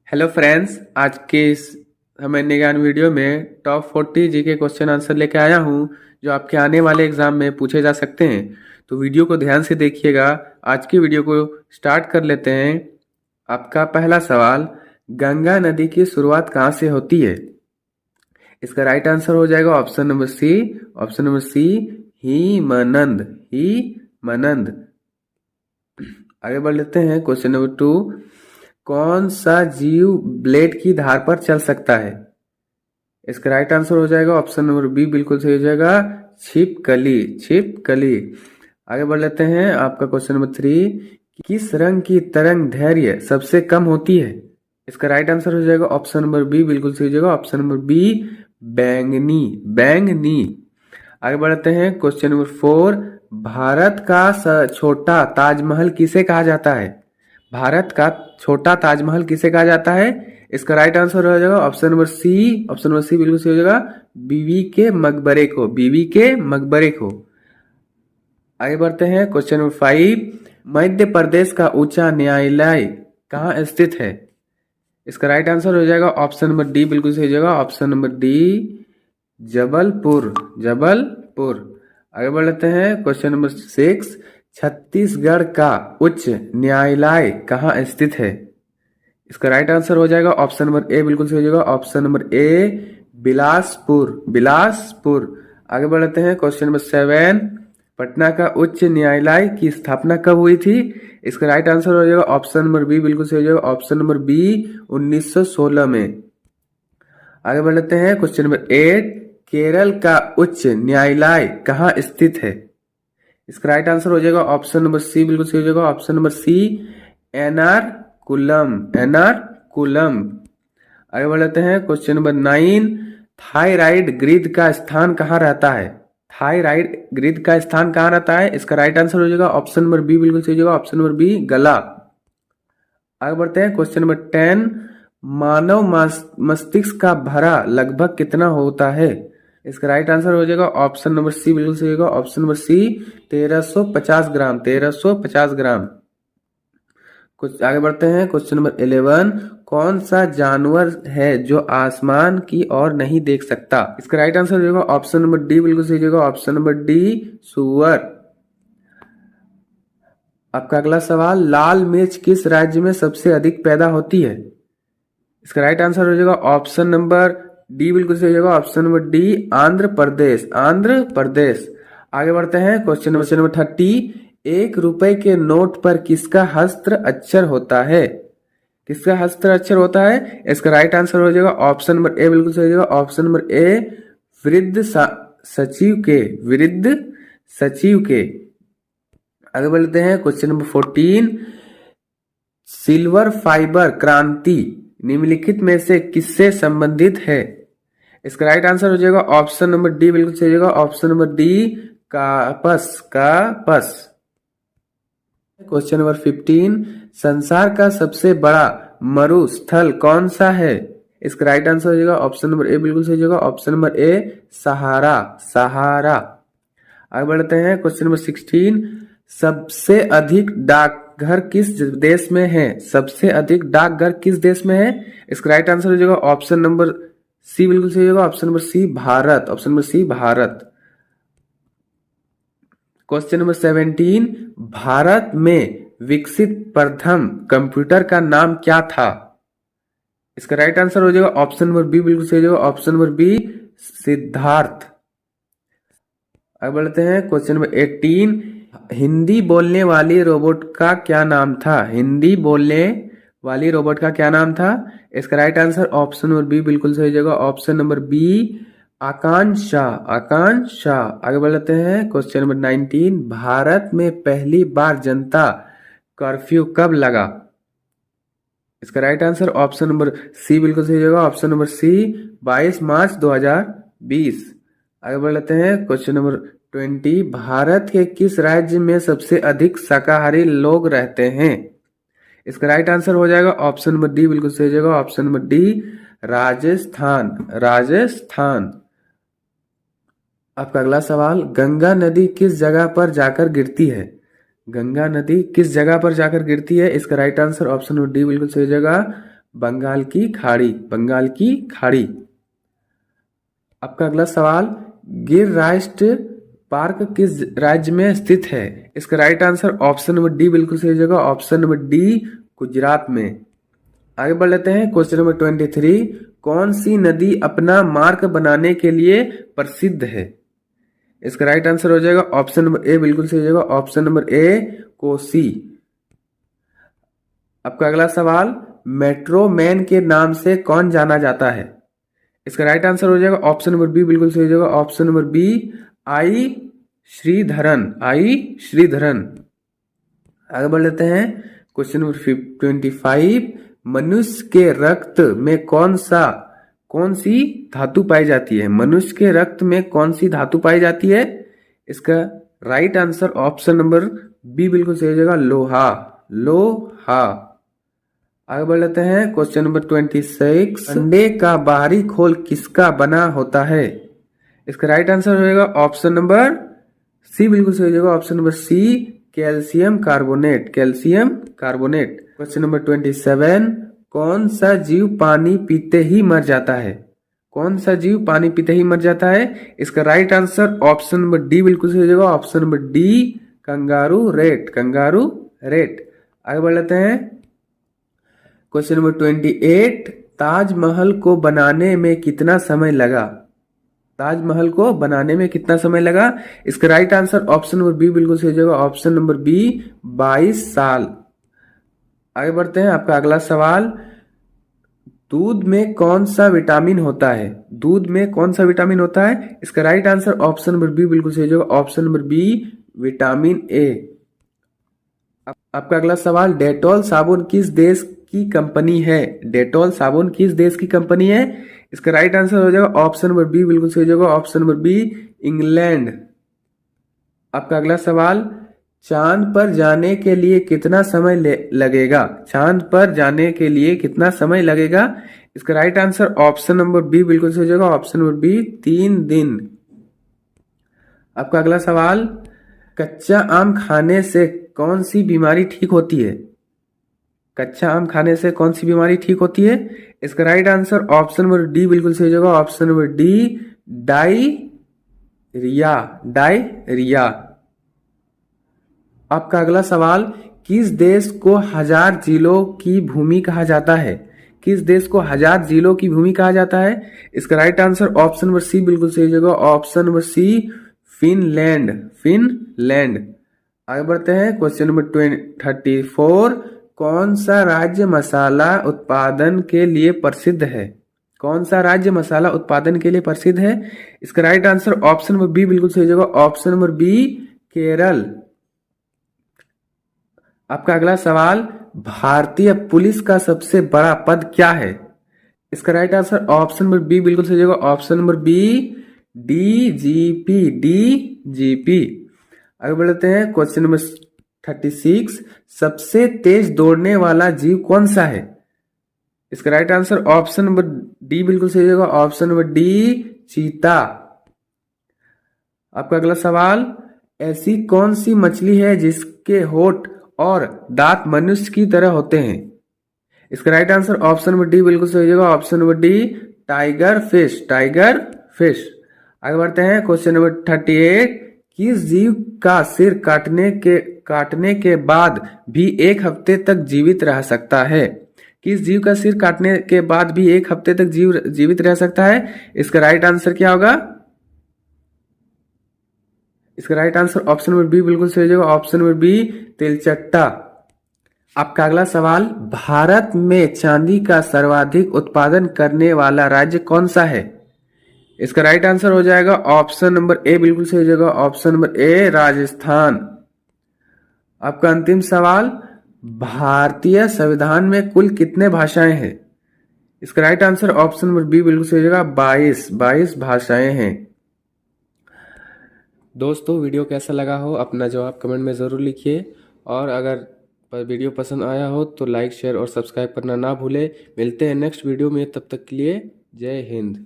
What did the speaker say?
Hello friends, आज के इस समय ज्ञान वीडियो में टॉप 40 जी के क्वेश्चन आंसर लेके आया हूँ जो आपके आने वाले एग्जाम में पूछे जा सकते हैं। तो वीडियो को ध्यान से देखिएगा। आज की वीडियो को स्टार्ट कर लेते हैं। आपका पहला सवाल, गंगा नदी की शुरुआत कहाँ से होती है? इसका राइट आंसर हो जाएगा option number C. Option number C, हीमनंद। हीमनंद। आगे बढ़ लेते हैं। क्वेश्चन नंबर 2, कौन सा जीव ब्लेड की धार पर चल सकता है? इसका राइट आंसर हो जाएगा ऑप्शन नंबर बी, बिल्कुल सही हो जाएगा, छिपकली। छिपकली। आगे बढ़ लेते हैं। आपका क्वेश्चन नंबर 3, किस रंग की तरंग दैर्घ्य सबसे कम होती है? इसका राइट आंसर हो जाएगा ऑप्शन नंबर बी, बिल्कुल सही हो जाएगा, ऑप्शन नंबर बी, बैंगनी। बैंगनी। आगे बढ़ते हैं। क्वेश्चन नंबर 4, भारत का छोटा ताजमहल किसे कहा जाता है? भारत का छोटा ताजमहल किसे कहा जाता है? इसका राइट आंसर हो जाएगा option number C. Option number C बिल्कुल सही हो जाएगा, बीवी के मकबरे को। बीवी के मकबरे को। आगे बढ़ते हैं। क्वेश्चन नंबर 5, मध्य प्रदेश का उच्च न्यायालय कहाँ स्थित है? इसका राइट आंसर हो जाएगा ऑप्शन नंबर डी, बिल्कुल सही हो जाएगा, option number D, Jabalpur. Jabalpur. आगे बढ़ लेते हैं। क्वेश्चन नंबर 6, छत्तीसगढ़ का उच्च न्यायालय कहाँ स्थित है? इसका राइट आंसर हो जाएगा ऑप्शन नंबर ए, बिल्कुल सही हो जाएगा, option number A, Bilaspur. Bilaspur. आगे बढ़ते हैं। क्वेश्चन नंबर 7, पटना का उच्च न्यायालय की स्थापना कब हुई थी? इसका राइट आंसर हो जाएगा ऑप्शन नंबर बी, बिल्कुल सही हो जाएगा, ऑप्शन नंबर बी, 1916 में। आगे बढ़ लेते हैं। क्वेश्चन नंबर 8, केरल का उच्च न्यायालय कहाँ स्थित है? इसका राइट आंसर हो जाएगा ऑप्शन नंबर सी, बिल्कुल सही हो जाएगा, option number C, Ernakulam. Ernakulam. आगे बढ़ लेते हैं। क्वेश्चन नंबर 9, थायराइड ग्रंथि का स्थान कहाँ रहता है? थायराइड ग्रंथि का स्थान कहाँ रहता है? इसका राइट आंसर हो जाएगा ऑप्शन नंबर बी, बिल्कुल सही हो जाएगा, ऑप्शन नंबर बी, गला। आगे बढ़ते हैं। क्वेश्चन नंबर 10, मानव मस्तिष्क का भरा लगभग कितना होता है? इसका राइट आंसर हो जाएगा ऑप्शन नंबर सी, बिल्कुल सही होगा, ऑप्शन नंबर सी, 1350 ग्राम। 1350 ग्राम। कुछ आगे बढ़ते हैं। क्वेश्चन नंबर 11, कौन सा जानवर है जो आसमान की ओर नहीं देख सकता? इसका राइट आंसर हो जाएगा ऑप्शन नंबर डी, बिल्कुल सही होगा, ऑप्शन नंबर डी, सुअर। आपका अगला सवाल, लाल मिर्च किस राज्य में सबसे अधिक पैदा होती है? इसका राइट आंसर हो जाएगा ऑप्शन नंबर डी, बिल्कुल सही हो जाएगा, option number D, Andhra Pradesh. Andhra Pradesh. आगे बढ़ते हैं। क्वेश्चन नंबर 30, 1 रुपए के नोट पर किसका हस्ताक्षर अक्षर होता है? किसका हस्ताक्षर अक्षर होता है? इसका राइट आंसर हो जाएगा ऑप्शन नंबर ए, बिल्कुल सही हो जाएगा, ऑप्शन नंबर ए, वृद्ध सचिव के। वृद्ध सचिव के। आगे बढ़ते हैं। क्वेश्चन नंबर 14, सिल्वर फाइबर क्रांति निम्नलिखित में से किससे संबंधित है? इसका राइट आंसर हो जाएगा ऑप्शन नंबर डी, बिल्कुल सही हो जाएगा, ऑप्शन नंबर डी, कापस। कापस। क्वेश्चन नंबर 15, संसार का सबसे बड़ा मरुस्थल कौन सा है? इसका राइट आंसर हो जाएगा ऑप्शन नंबर ए, बिल्कुल सही हो जाएगा, ऑप्शन नंबर ए, सहारा। सहारा। आगे बढ़ते हैं। क्वेश्चन नंबर 16, सबसे अधिक डाकघर किस देश में है? सबसे अधिक डाकघर किस देश में है? इसका राइट आंसर हो जाएगा ऑप्शन नंबर सी, बिल्कुल सही होगा, option number C, Bharat. Option number C, Bharat. Question number 17, Bharat में विकसित प्रथम कंप्यूटर का नाम क्या था? इसका राइट आंसर हो जाएगा ऑप्शन नंबर बी, बिल्कुल सही हो जाएगा, ऑप्शन नंबर बी, सिद्धार्थ। आगे बढ़ते हैं। क्वेश्चन नंबर 18, हिंदी बोलने वाली रोबोट का क्या नाम था? हिंदी बोलने वाली रोबोट का क्या नाम था? इसका right answer option number B, बिल्कुल सही जगह, option number B, Akanksha. Akanksha. आगे बढ़ते हैं। क्वेश्चन नंबर 19, भारत में पहली बार जनता कर्फ्यू कब लगा? इसका right answer option number C, बिल्कुल सही जगह, ऑप्शन नंबर सी, 22 मार्च 2020। आगे बढ़ लेते हैं। क्वेश्चन नंबर 20, भारत के किस राज्य में सबसे अधिक शाकाहारी लोग रहते हैं? इसका राइट आंसर हो जाएगा ऑप्शन नंबर डी, बिल्कुल सही जगह, option number D, Rajasthan. Rajasthan. आपका अगला सवाल, गंगा नदी किस जगह पर जाकर गिरती है? गंगा नदी किस जगह पर जाकर गिरती है? इसका right answer option number D, बिल्कुल सही जगह, बंगाल की खाड़ी, बंगाल की खाड़ी। आपका अगला सवाल, गिर राष्ट्रीय पार्क किस राज्य में स्थित है? इसका right answer option number D बिल्कुल सही जगह, ऑप्शन नंबर डी गुजरात में। आगे बढ़ लेते हैं क्वेश्चन नंबर 23। कौन सी नदी अपना मार्ग बनाने के लिए प्रसिद्ध है? इसका राइट आंसर हो जाएगा ऑप्शन नंबर ए बिल्कुल सही जगह, ऑप्शन नंबर ए कोसी। आपका अगला सवाल, मेट्रो मैन के नाम से कौन जाना जाता है? इसका राइट आंसर हो जाएगा ऑप्शन नंबर बी बिल्कुल सही जगह, option number B I Sreedharan, I Sreedharan. आगे बढ़ लेते हैं क्वेश्चन नंबर 25। मनुष्य के रक्त में कौन सी धातु पाई जाती है? मनुष्य के रक्त में कौन सी धातु पाई जाती है? इसका right answer option number B बिल्कुल सही जगह, लोहा, लोहा। आगे बढ़ लेते हैं क्वेश्चन नंबर 26। अंडे का बाहरी खोल किसका बना होता है? इसका राइट आंसर होगा ऑप्शन नंबर सी बिल्कुल सही जगह, option number C calcium carbonate, calcium carbonate. Question number 27। कौन सा जीव पानी पीते ही मर जाता है? कौन सा जीव पानी पीते ही मर जाता है? इसका right answer option number D बिल्कुल सही जगह, option number D kangaroo rat, kangaroo rat. आगे बढ़ लेते हैं क्वेश्चन नंबर 28। ताजमहल को बनाने में कितना समय लगा? ताजमहल को बनाने में कितना समय लगा? इसका right answer option number B बिल्कुल सही जगह, ऑप्शन नंबर बी 22 साल। आगे बढ़ते हैं आपका अगला सवाल, दूध में कौन सा विटामिन होता है? दूध में कौन सा विटामिन होता है? इसका right answer option number B बिल्कुल सही जगह, option number B vitamin A. आपका अगला सवाल, डेटॉल साबुन किस देश की कंपनी है? डेटॉल साबुन किस देश की कंपनी है? इसका राइट आंसर हो जाएगा ऑप्शन नंबर बी बिल्कुल सही जगह, ऑप्शन नंबर बी इंग्लैंड। आपका अगला सवाल, चांद पर जाने के लिए कितना समय लगेगा? चांद पर जाने के लिए कितना समय लगेगा? इसका right answer option number B बिल्कुल सही जगह, ऑप्शन नंबर बी 3 दिन। आपका अगला सवाल, कच्चा आम खाने से कौन सी बीमारी ठीक होती है? कच्चा आम खाने से कौन सी बीमारी ठीक होती है? इसका right answer option number D बिल्कुल सही जगह, option number D diarrhoea, diarrhoea. आपका अगला सवाल, किस देश को 1000 जिलों की भूमि कहा जाता है? किस देश को 1000 जिलों की भूमि कहा जाता है? इसका right answer option number C बिल्कुल सही जगह, option number C Finland, Finland. आगे बढ़ते हैं क्वेश्चन नंबर 34। कौन सा राज्य मसाला उत्पादन के लिए प्रसिद्ध है? कौन सा राज्य मसाला उत्पादन के लिए प्रसिद्ध है? इसका right answer option number B बिल्कुल सही जगह, ऑप्शन नंबर बी केरल। आपका अगला सवाल, भारतीय पुलिस का सबसे बड़ा पद क्या है? इसका right answer option number B बिल्कुल सही जगह, option number B DGP, DGP. आगे बढ़ते हैं क्वेश्चन नंबर 36। सबसे तेज दौड़ने वाला जीव कौन सा है? इसका right answer option number D बिल्कुल सही जगह, ऑप्शन नंबर डी चीता। आपका अगला सवाल, ऐसी कौन सी मछली है जिसके होंठ और दांत मनुष्य की तरह होते हैं? इसका right answer option number D बिल्कुल सही जगह, option number D tiger fish, tiger fish. आगे बढ़ते हैं क्वेश्चन नंबर 38। किस जीव का सिर काटने के बाद भी 1 हफ्ते तक जीवित रह सकता है? किस जीव का सिर काटने के बाद भी 1 हफ्ते तक जीवित रह सकता है? इसका राइट आंसर क्या होगा? इसका right answer option number B बिल्कुल सही जगह, ऑप्शन नंबर बी तिलचट्टा। आपका अगला सवाल, भारत में चांदी का सर्वाधिक उत्पादन करने वाला राज्य कौन सा है? इसका राइट आंसर हो जाएगा ऑप्शन नंबर ए बिल्कुल सही जगह, ऑप्शन नंबर ए राजस्थान। आपका अंतिम सवाल, भारतीय संविधान में कुल कितने भाषाएं हैं? इसका right answer option number B बिल्कुल सही जगह, 22 भाषाएं हैं। दोस्तों वीडियो कैसा लगा हो अपना जवाब कमेंट में ज़रूर लिखिए, और अगर वीडियो पसंद आया हो तो लाइक शेयर और सब्सक्राइब करना ना भूलें। मिलते हैं नेक्स्ट वीडियो में, तब तक के लिए जय हिंद।